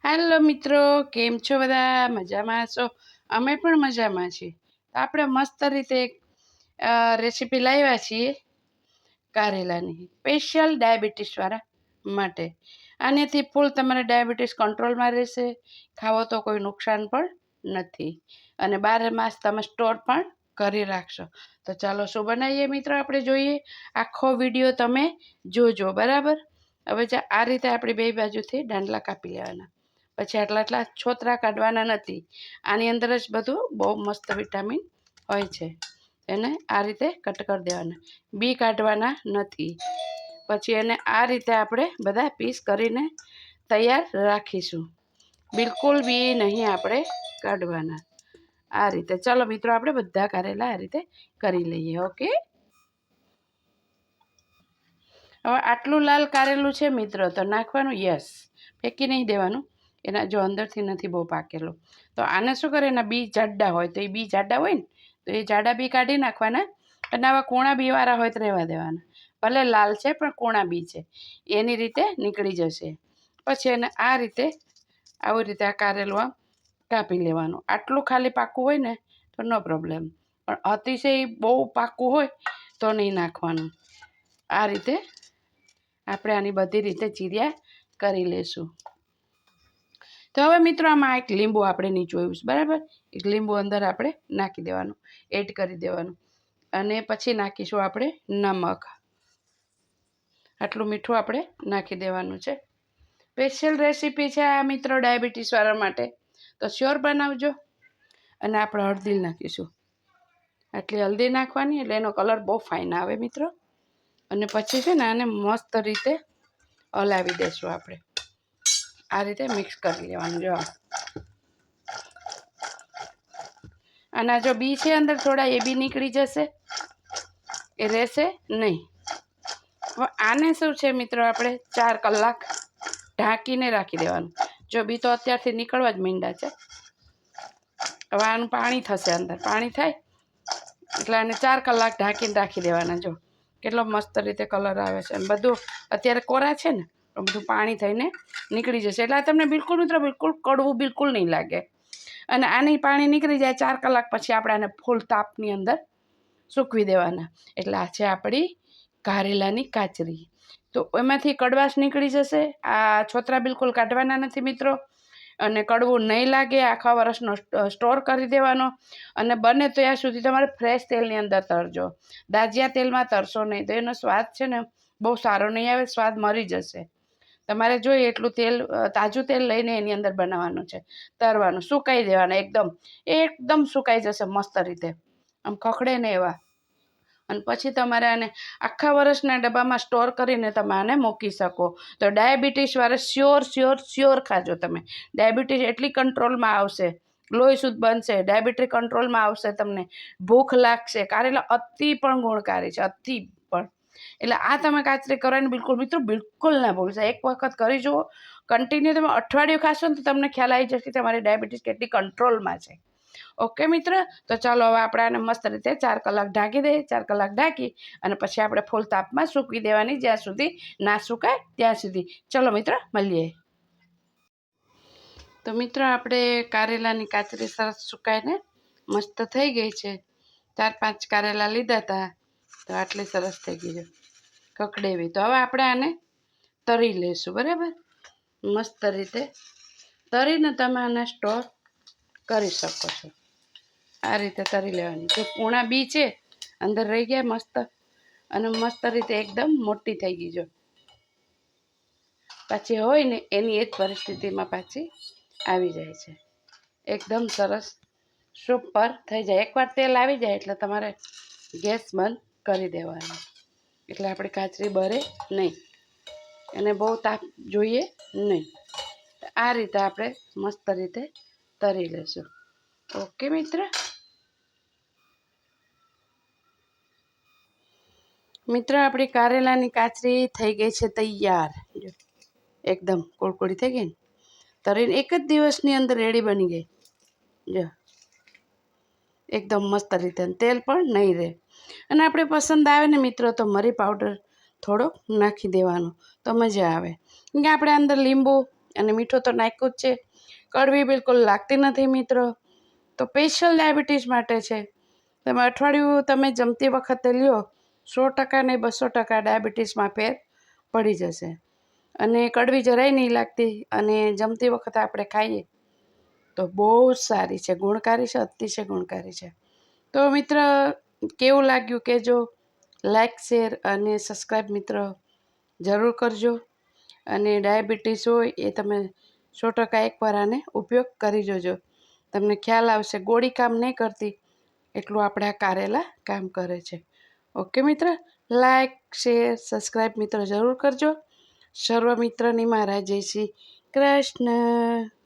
Hello મિત્રો, કેમ છો બધા? મજામાં છો? અમે પણ મજામાં છીએ. તો આપણે મસ્ત રીતે એક રેસીપી લાવ્યા છીએ કારેલાની, સ્પેશિયલ ડાયાબિટીસવાળા માટે. આનાથી ફૂલ તમારે ડાયાબિટીસ કંટ્રોલમાં રહેશે. ખાવો તો કોઈ નુકસાન પણ નથી અને 12 માસ તમે સ્ટોર પણ કરી રાખશો. તો ચાલો શું બનાવીએ મિત્રો, આપણે જોઈએ. આખો વિડીયો તમે જોજો, બરાબર? હવે આ રીતે આપણે બે બાજુથી દાંડલા કાપી લેવાના. પછી આટલા છોતરા કાઢવાના નથી. આની અંદર જ બધું બહુ મસ્ત વિટામિન હોય છે. એને આ રીતે કટ કરી દેવાના, બી કાઢવાના નથી. પછી એને આ રીતે આપણે બધા પીસ કરીને તૈયાર રાખીશું. બિલકુલ બી નહીં આપણે કાઢવાના. આ રીતે ચાલો મિત્રો, આપણે બધા કારેલા આ રીતે કરી લઈએ. ઓકે, હવે આટલું લાલ કારેલું છે મિત્રો, તો નાખવાનું, યસ, ફેંકી નહીં દેવાનું. એના જો અંદરથી નથી બહુ પાકેલો, તો આને શું કરે, એના બી જાડા હોય, તો એ બી જાડા હોય ને, તો એ જાડા બી કાઢી નાખવાના. અને આવા કૂણા બીવાળા હોય તો રહેવા દેવાના. ભલે લાલ છે પણ કૂણા બી છે, એની રીતે નીકળી જશે. પછી એને આ રીતે આવી રીતે આ કારેલું આમ કાપી લેવાનું. આટલું ખાલી પાકું હોય ને તો નો પ્રોબ્લેમ, પણ અતિશય બહુ પાકું હોય તો નહીં નાખવાનું. આ રીતે આપણે આની બધી રીતે ચીરિયા કરી લઈશું. તો હવે મિત્રો, આમાં એક લીંબુ આપણે નીચોવ્યું છે, બરાબર? એક લીંબુ અંદર આપણે નાખી દેવાનું, એડ કરી દેવાનું. અને પછી નાખીશું આપણે નમક. આટલું મીઠું આપણે નાખી દેવાનું છે. સ્પેશિયલ રેસીપી છે આ મિત્રો ડાયાબિટીસવાળા માટે, તો શ્યોર બનાવજો. અને આપણે હળદી નાખીશું. આટલી હળદી નાખવાની, એટલે એનો કલર બહુ ફાઇન આવે મિત્રો. અને પછી છે ને આને મસ્ત રીતે હલાવી દઈશું આપણે. આ રીતે મિક્સ કરી લેવાનું. જો આના જો બી છે અંદર થોડા, એ બી નીકળી જશે, એ રહેશે નહીં. હવે આને શું છે મિત્રો, આપણે 4 કલાક ઢાંકીને રાખી દેવાનું. જો બી તો અત્યારથી નીકળવા જ માંડ્યા છે. હવે આનું પાણી થશે, અંદર પાણી થાય એટલે આને 4 કલાક ઢાંકીને રાખી દેવાના. જો કેટલો મસ્ત રીતે કલર આવે છે. અને બધું અત્યારે કોરા છે ને, તો બધું પાણી થઈને નીકળી જશે. એટલે આ તમને બિલકુલ મિત્રો, બિલકુલ કડવું બિલકુલ નહીં લાગે. અને આની પાણી નીકળી જાય 4 કલાક પછી આપણે આને ફૂલ તાપની અંદર સૂકવી દેવાના. એટલે આ છે આપણી કારેલાની કાચરી. તો એમાંથી કડવાશ નીકળી જશે. આ છોતરા બિલકુલ કાઢવાના નથી મિત્રો. અને કડવું નહીં લાગે. આખા વર્ષનો સ્ટોર કરી દેવાનો. અને બને ત્યાં સુધી તમારે ફ્રેશ તેલની અંદર તળજો. દાજિયા તેલમાં તળશો નહીં, તો એનો સ્વાદ છે ને બહુ સારો નહીં આવે, સ્વાદ મરી જશે. તમારે જોઈએ એટલું તેલ, તાજું તેલ લઈને એની અંદર બનાવવાનું છે, તળવાનું. સુકાઈ દેવાના, એકદમ સુકાઈ જશે મસ્ત રીતે, આમ ખખડે ને એવા. અને પછી તમારે આને આખા વર્ષના ડબ્બામાં સ્ટોર કરીને તમે આને મૂકી શકો. તો ડાયાબિટીસવાળા શ્યોર ખાજો તમે. ડાયાબિટીસ એટલી કંટ્રોલમાં આવશે, લોહી શુદ્ધ બનશે, ડાયાબિટીસ કંટ્રોલમાં આવશે, તમને ભૂખ લાગશે. કારેલા અતિ પણ ગુણકારી છે, અતિ પણ. એટલે આ તમે કાચરી કરવાની બિલકુલ મિત્રો, બિલકુલ ના ભૂલશો. એક વખત કરી જુઓ, કન્ટિન્યુ તમે અઠવાડિયું ખાશો ને તો તમને ખ્યાલ આવી જશે કે તમારી ડાયાબિટીસ કેટલી કંટ્રોલમાં છે. ઓકે મિત્ર, તો ચાલો હવે આપણે આને મસ્ત રીતે 4 કલાક ઢાંકી દઈએ. 4 કલાક ઢાંકી અને પછી આપણે ફૂલ તાપમાં સૂકવી દેવાની, જ્યાં સુધી ના સુકાય ત્યાં સુધી. ચલો મિત્ર, મળીએ. તો મિત્ર, આપણે કારેલાની કાચરી સરસ સુકાઈને મસ્ત થઈ ગઈ છે. 4-5 કારેલા લીધા હતા, તો આટલી સરસ થઈ ગઈ છે, કકડેવી. તો હવે આપણે આને તળી લઈશું, બરાબર? મસ્ત રીતે તળીને તમે આને સ્ટોર કરી શકો છો. આ રીતે તળી લેવાની. જો કૂણા બી છે અંદર રહી ગયા મસ્ત, અને મસ્ત રીતે એકદમ મોટી થઈ ગઈ. જો પાછી હોય ને એની એ જ પરિસ્થિતિમાં પાછી આવી જાય છે. એકદમ સરસ સુપર થઈ જાય. એકવાર તેલ આવી જાય એટલે તમારે ગેસ બંધ કરી દેવાનો, એટલે આપણી કાચરી બળે નહીં, એને બહુ તાપ જોઈએ નહીં. આ રીતે આપણે મસ્ત રીતે તળી લઈશું. ઓકે મિત્ર, આપણી કારેલાની કાચરી થઈ ગઈ છે તૈયાર. એકદમ કોળકોળી થઈ ગઈ ને, તળીને એક જ દિવસની અંદર રેડી બની ગઈ. જો એકદમ મસ્ત રીતે, તેલ પણ નહીં રહે. અને આપણે પસંદ આવે ને મિત્રો, તો મરી પાવડર થોડોક નાખી દેવાનો, તો મજા આવે. કેમ કે આપણે અંદર લીંબુ અને મીઠું તો નાખ્યું જ છે. કડવી બિલકુલ લાગતી નથી મિત્રો. તો સ્પેશિયલ ડાયાબિટીસ માટે છે. તમે અઠવાડિયું તમે જમતી વખતે લ્યો 100% ને 200% ડાયાબિટીસમાં ફેર પડી જશે. અને કડવી જરાય નહીં લાગતી અને જમતી વખતે આપણે ખાઈએ તો બહુ જ સારી છે, ગુણકારી છે, અતિશય ગુણકારી છે. તો મિત્ર કેવું લાગ્યું કહેજો. લાઈક શેર અને સબસ્ક્રાઈબ મિત્ર જરૂર કરજો. અને ડાયાબિટીસ હોય એ તમે 100% એકવાર આને ઉપયોગ કરી જોજો. તમને ખ્યાલ આવશે ગોળી કામ નહીં કરતી એટલું આપણે આ કારેલા કામ કરે છે. ઓકે મિત્ર, લાઈક શેર સબસ્ક્રાઈબ મિત્ર જરૂર કરજો. સર્વ મિત્રની મારા જય શ્રી કૃષ્ણ.